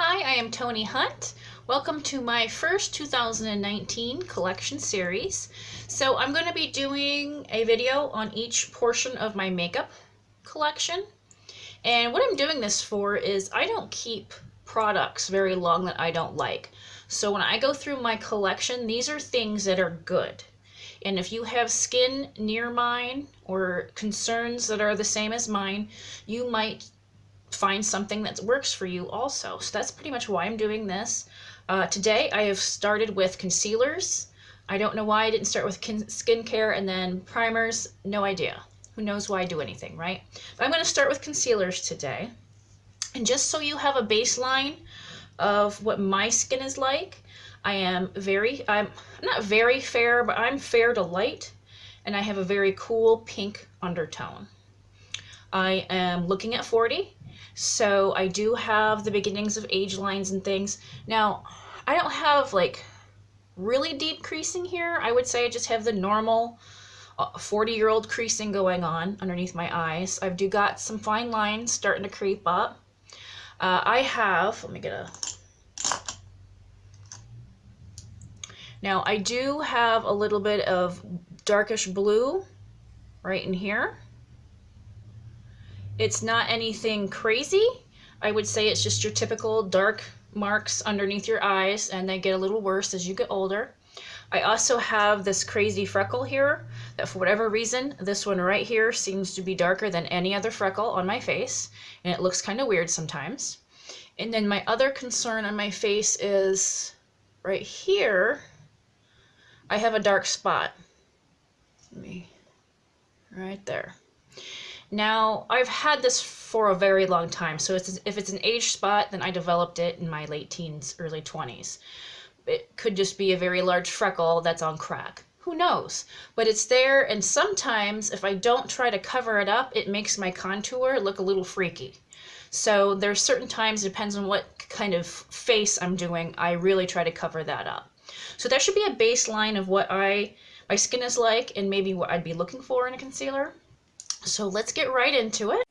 Hi, I am Tony Hunt. Welcome to my first 2019 collection series. So I'm going to be doing a video on each portion of my makeup collection. And what I'm doing this for is I don't keep products very long that I don't like. So when I go through my collection, these are things that are good. And if you have skin near mine or concerns that are the same as mine, you might find something that works for you also. So that's pretty much why I'm doing this. Today I have started with concealers. I don't know why I didn't start with skincare and then primers. No idea. Who knows why I do anything, right? But I'm going to start with concealers today. And just so you have a baseline of what my skin is like, I'm not very fair, but I'm fair to light, and I have a very cool pink undertone. I am looking at 40. So I do have the beginnings of age lines and things. Now, I don't have like really deep creasing here. I would say I just have the normal 40-year-old creasing going on underneath my eyes. I've got some fine lines starting to creep up. Now I do have a little bit of darkish blue right in here. It's not anything crazy. I would say it's just your typical dark marks underneath your eyes, and they get a little worse as you get older. I also have this crazy freckle here that for whatever reason, this one right here seems to be darker than any other freckle on my face, and it looks kind of weird sometimes. And then my other concern on my face is right here, I have a dark spot. Right there. Now, I've had this for a very long time, so if it's an age spot, then I developed it in my late teens, early 20s. It could just be a very large freckle that's on crack. Who knows? But it's there, and sometimes if I don't try to cover it up, it makes my contour look a little freaky. So there's certain times, depends on what kind of face I'm doing, I really try to cover that up. So that should be a baseline of what my skin is like and maybe what I'd be looking for in a concealer. So let's get right into it.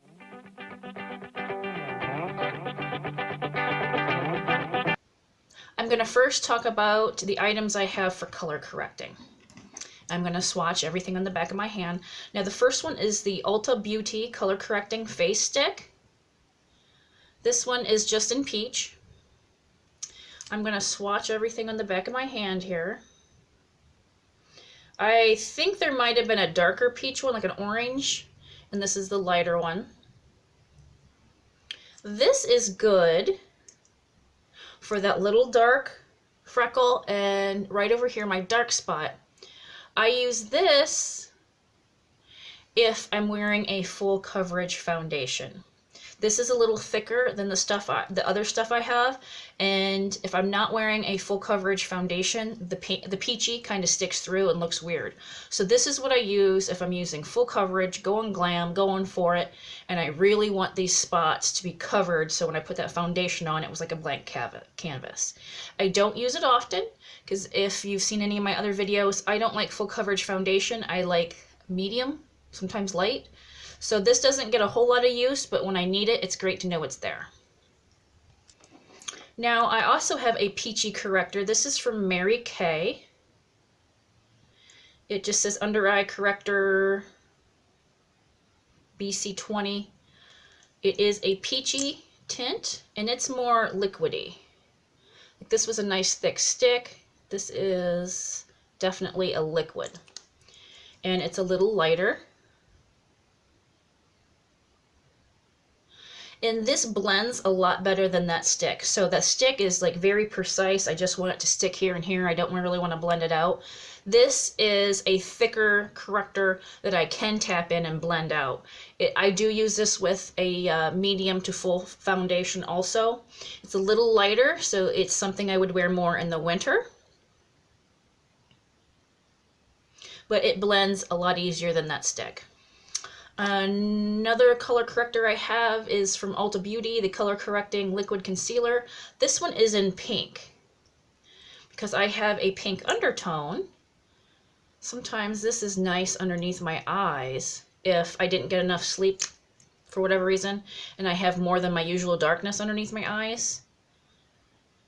I'm going to first talk about the items I have for color correcting. I'm going to swatch everything on the back of my hand. Now the first one is the Ulta Beauty Color Correcting Face Stick. This one is just in peach. I'm going to swatch everything on the back of my hand here. I think there might have been a darker peach one, like an orange. And this is the lighter one. This is good for that little dark freckle and right over here, my dark spot. I use this if I'm wearing a full coverage foundation. This is a little thicker than the other stuff I have, and if I'm not wearing a full coverage foundation, the peachy kind of sticks through and looks weird. So this is what I use if I'm using full coverage, going glam, going for it, and I really want these spots to be covered, so when I put that foundation on, it was like a blank canvas. I don't use it often, because if you've seen any of my other videos, I don't like full coverage foundation. I like medium, sometimes light. So this doesn't get a whole lot of use, but when I need it, it's great to know it's there. Now, I also have a peachy corrector. This is from Mary Kay. It just says Undereye Corrector BC20. It is a peachy tint, and it's more liquidy. This was a nice thick stick. This is definitely a liquid. And it's a little lighter. And this blends a lot better than that stick. So that stick is like very precise. I just want it to stick here and here. I don't really want to blend it out. This is a thicker corrector that I can tap in and blend out. I do use this with a medium to full foundation also. It's a little lighter, so it's something I would wear more in the winter. But it blends a lot easier than that stick. Another color corrector I have is from Ulta Beauty, the Color Correcting Liquid Concealer. This one is in pink because I have a pink undertone. Sometimes this is nice underneath my eyes if I didn't get enough sleep for whatever reason, and I have more than my usual darkness underneath my eyes.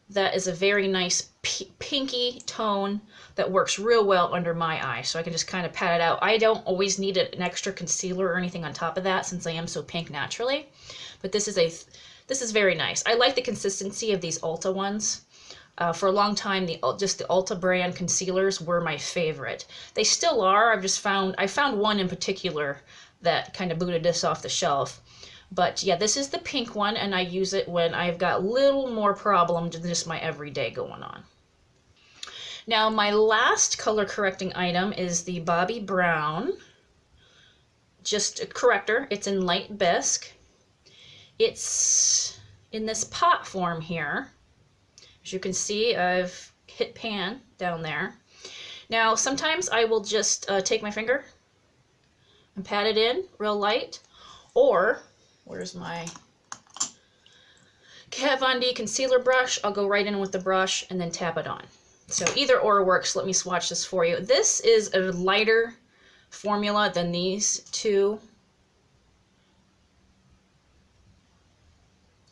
that is a very nice pinky tone that works real well under my eye. So I can just kind of pat it out. I don't always need an extra concealer or anything on top of that since I am so pink naturally. But this is very nice. I like the consistency of these Ulta ones. For a long time, just the Ulta brand concealers were my favorite. They still are. I found one in particular that kind of booted this off the shelf. But yeah, this is the pink one, and I use it when I've got little more problem than just my everyday going on. Now, my last color correcting item is the Bobbie Brown, just a corrector. It's in light bisque. It's in this pot form here. As you can see, I've hit pan down there. Now, sometimes I will just take my finger and pat it in real light, or where's my Kat Von D concealer brush? I'll go right in with the brush and then tap it on. So either or works. Let me swatch this for you. This is a lighter formula than these two.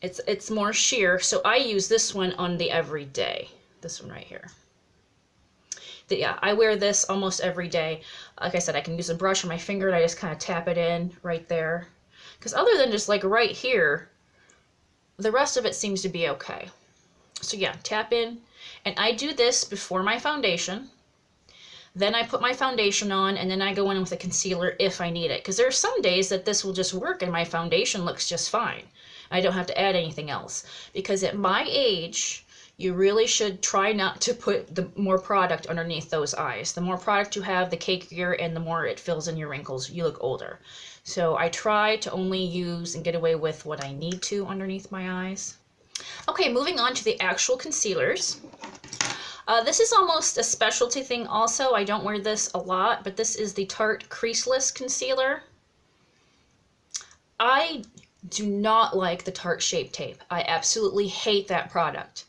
It's more sheer, so I use this one on the everyday. This one right here. Yeah, I wear this almost every day. Like I said, I can use a brush or my finger and I just kind of tap it in right there. Because other than just like right here, the rest of it seems to be okay. So yeah, tap in. And I do this before my foundation. Then I put my foundation on, and then I go in with a concealer if I need it. Because there are some days that this will just work and my foundation looks just fine. I don't have to add anything else. Because at my age, you really should try not to put the more product underneath those eyes. The more product you have, the cakier and the more it fills in your wrinkles. You look older. So I try to only use and get away with what I need to underneath my eyes. Okay, moving on to the actual concealers. This is almost a specialty thing also. I don't wear this a lot, but this is the Tarte Creaseless Concealer. I do not like the Tarte Shape Tape. I absolutely hate that product.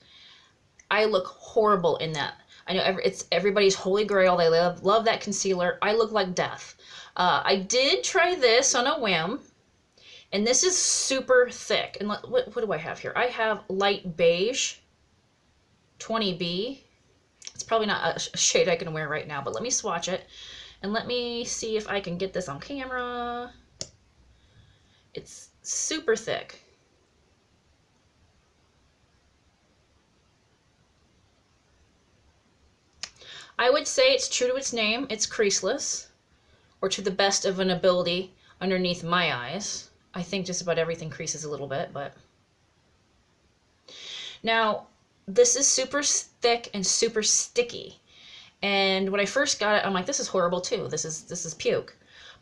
I look horrible in that. I know it's everybody's holy grail. They love that concealer. I look like death. I did try this on a whim, and this is super thick. And what do I have here? I have light beige, 20B. It's probably not a shade I can wear right now, but let me swatch it. And let me see if I can get this on camera. It's super thick. I would say it's true to its name. It's creaseless, or to the best of an ability underneath my eyes. I think just about everything creases a little bit, but. Now, this is super thick and super sticky. And when I first got it, I'm like, this is horrible too. This is puke.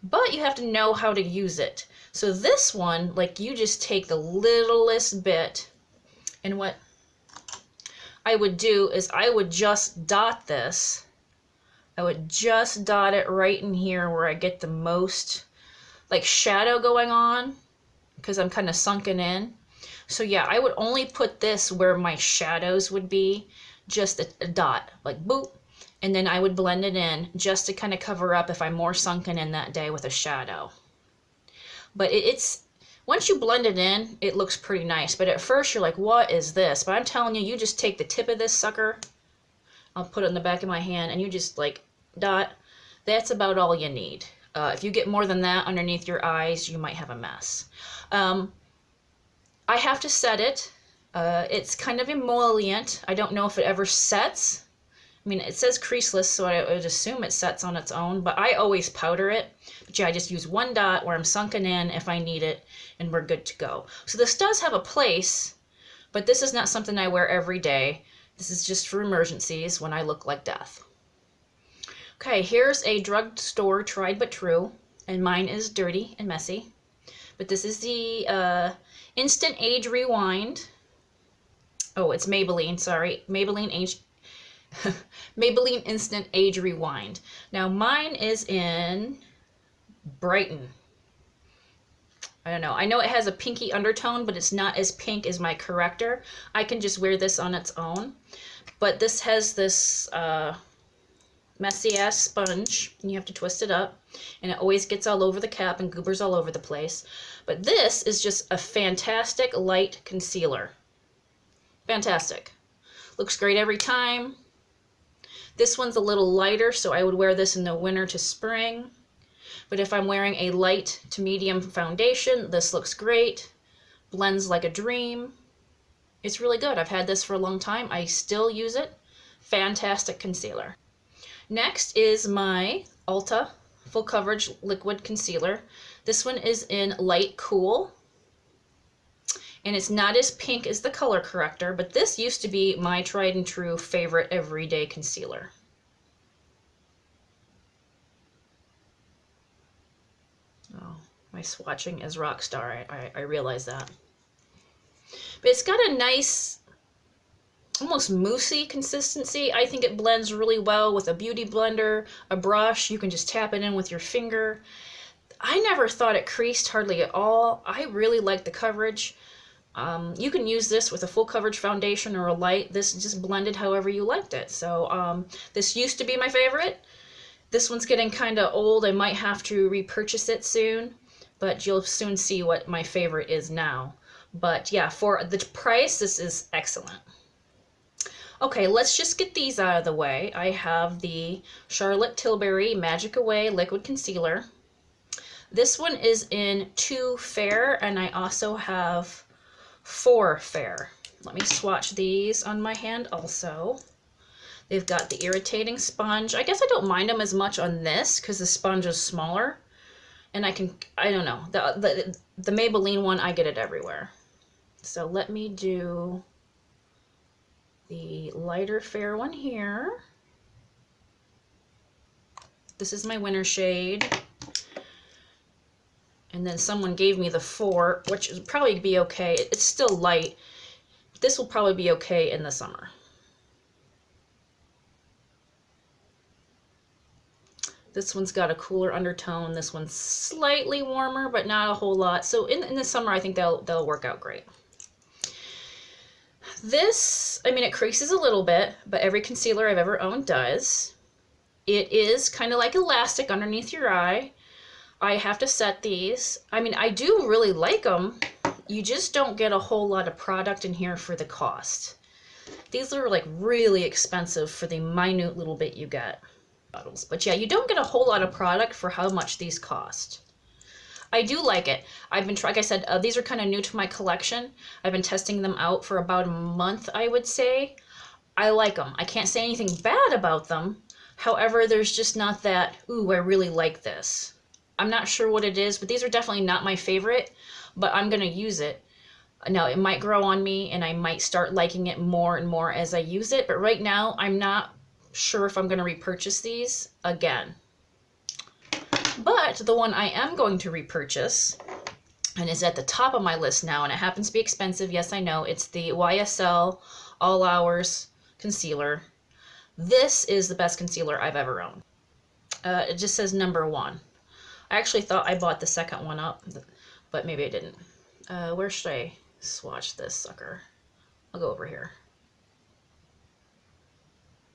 But you have to know how to use it. So this one, like, you just take the littlest bit, and what I would do is I would just dot this. I would just dot it right in here where I get the most like shadow going on, because I'm kind of sunken in. So yeah, I would only put this where my shadows would be, just a dot, like boop, and then I would blend it in just to kind of cover up if I'm more sunken in that day with a shadow. But it's once you blend it in, it looks pretty nice. But at first you're like, what is this? But I'm telling you, you just take the tip of this sucker, I'll put it in the back of my hand, and you just like dot. That's about all you need. If you get more than that underneath your eyes, you might have a mess. I have to set it. It's kind of emollient. I don't know if it ever sets. I mean, it says creaseless, so I would assume it sets on its own, but I always powder it. But yeah, I just use one dot where I'm sunken in if I need it, and we're good to go. So this does have a place, but this is not something I wear every day. This is just for emergencies when I look like death. Okay, here's a drugstore tried but true, and mine is dirty and messy. But this is the Instant Age Rewind. Oh, it's Maybelline, sorry. Maybelline Instant Age Rewind. Now mine is in Brighten. I don't know. I know it has a pinky undertone, but it's not as pink as my Corrector. I can just wear this on its own. But this has this messy ass sponge, and you have to twist it up, and it always gets all over the cap and goobers all over the place. But this is just a fantastic light concealer. Fantastic. Looks great every time. This one's a little lighter, so I would wear this in the winter to spring. But if I'm wearing a light to medium foundation, this looks great. Blends like a dream. It's really good. I've had this for a long time. I still use it. Fantastic concealer. Next is my Ulta Full Coverage Liquid Concealer. This one is in Light Cool. And it's not as pink as the Color Corrector, but this used to be my tried and true favorite everyday concealer. Oh, my swatching is rock star. I realize that. But it's got a nice, almost moussey consistency. I think it blends really well with a beauty blender, a brush. You can just tap it in with your finger. I never thought it creased hardly at all. I really like the coverage. You can use this with a full coverage foundation or a light. This just blended however you liked it. So this used to be my favorite. This one's getting kind of old. I might have to repurchase it soon, but you'll soon see what my favorite is now. But yeah, for the price, this is excellent. Okay, let's just get these out of the way. I have the Charlotte Tilbury Magic Away Liquid Concealer. This one is in 2 Fair, and I also have 4 Fair. Let me swatch these on my hand also. They've got the irritating sponge. I guess I don't mind them as much on this because the sponge is smaller. And I don't know, the Maybelline one, I get it everywhere. So let me do the lighter fair one here. This is my winter shade. And then someone gave me the 4, which would probably be okay. It's still light. This will probably be okay in the summer. This one's got a cooler undertone. This one's slightly warmer, but not a whole lot. So in the summer, I think they'll work out great. This, I mean, it creases a little bit, but every concealer I've ever owned does. It is kind of like elastic underneath your eye. I have to set these. I mean, I do really like them. You just don't get a whole lot of product in here for the cost. These are like really expensive for the minute little bit you get. But yeah, you don't get a whole lot of product for how much these cost. I do like it. I've been like I said, these are kind of new to my collection. I've been testing them out for about a month, I would say. I like them. I can't say anything bad about them. However, there's just not that, ooh, I really like this. I'm not sure what it is, but these are definitely not my favorite, but I'm going to use it. Now, it might grow on me, and I might start liking it more and more as I use it, but right now, I'm not sure if I'm going to repurchase these again. But the one I am going to repurchase, and is at the top of my list now, and it happens to be expensive, yes I know, it's the YSL All Hours Concealer. This is the best concealer I've ever owned. It just says #1. I actually thought I bought the second one up, but maybe I didn't. Where should I swatch this sucker? I'll go over here.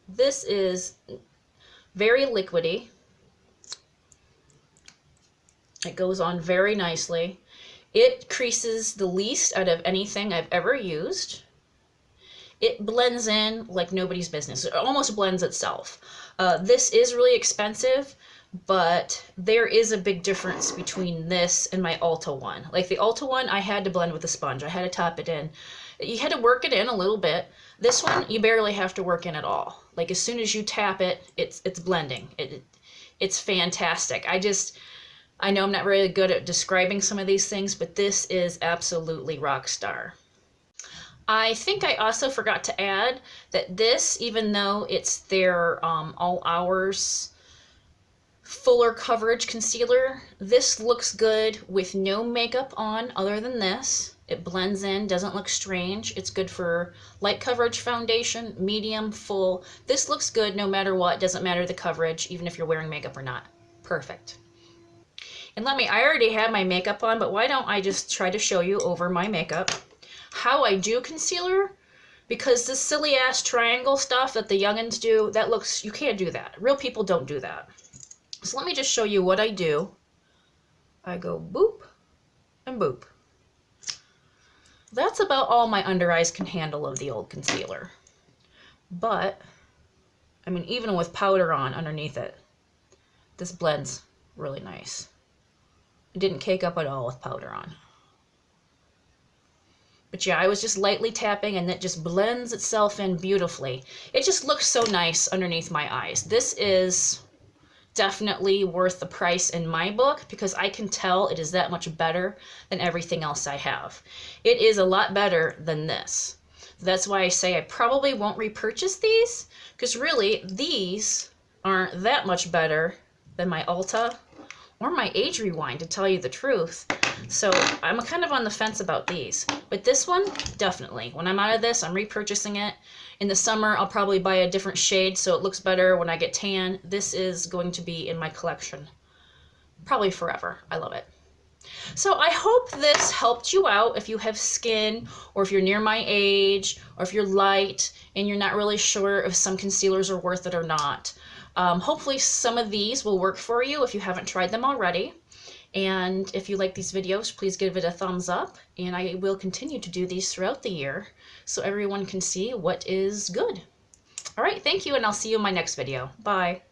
This is very liquidy. It goes on very nicely. It creases the least out of anything I've ever used. It blends in like nobody's business. It almost blends itself. This is really expensive, but there is a big difference between this and my Ulta one. Like the Ulta one, I had to blend with a sponge. I had to tap it in. You had to work it in a little bit. This one, you barely have to work in at all. Like as soon as you tap it, it's blending. It's fantastic. I know I'm not really good at describing some of these things, but this is absolutely rock star. I think I also forgot to add that this, even though it's their All Hours fuller coverage concealer, this looks good with no makeup on other than this. It blends in, doesn't look strange. It's good for light coverage foundation, medium, full. This looks good no matter what. Doesn't matter the coverage, even if you're wearing makeup or not. Perfect. And I already have my makeup on, but why don't I just try to show you over my makeup how I do concealer? Because this silly ass triangle stuff that the youngins do, you can't do that. Real people don't do that. So let me just show you what I do. I go boop and boop. That's about all my under eyes can handle of the old concealer. But, I mean, even with powder on underneath it, this blends really nice. It didn't cake up at all with powder on. But yeah, I was just lightly tapping and it just blends itself in beautifully. It just looks so nice underneath my eyes. This is definitely worth the price in my book because I can tell it is that much better than everything else I have. It is a lot better than this. That's why I say I probably won't repurchase these, because really these aren't that much better than my Ulta or my Age Rewind, to tell you the truth. So I'm kind of on the fence about these. But this one, definitely. When I'm out of this, I'm repurchasing it. In the summer, I'll probably buy a different shade so it looks better when I get tan. This is going to be in my collection probably forever. I love it. So I hope this helped you out if you have skin, or if you're near my age, or if you're light and you're not really sure if some concealers are worth it or not. Hopefully some of these will work for you if you haven't tried them already. And if you like these videos, please give it a thumbs up, and I will continue to do these throughout the year so everyone can see what is good. All right, thank you, and I'll see you in my next video. Bye.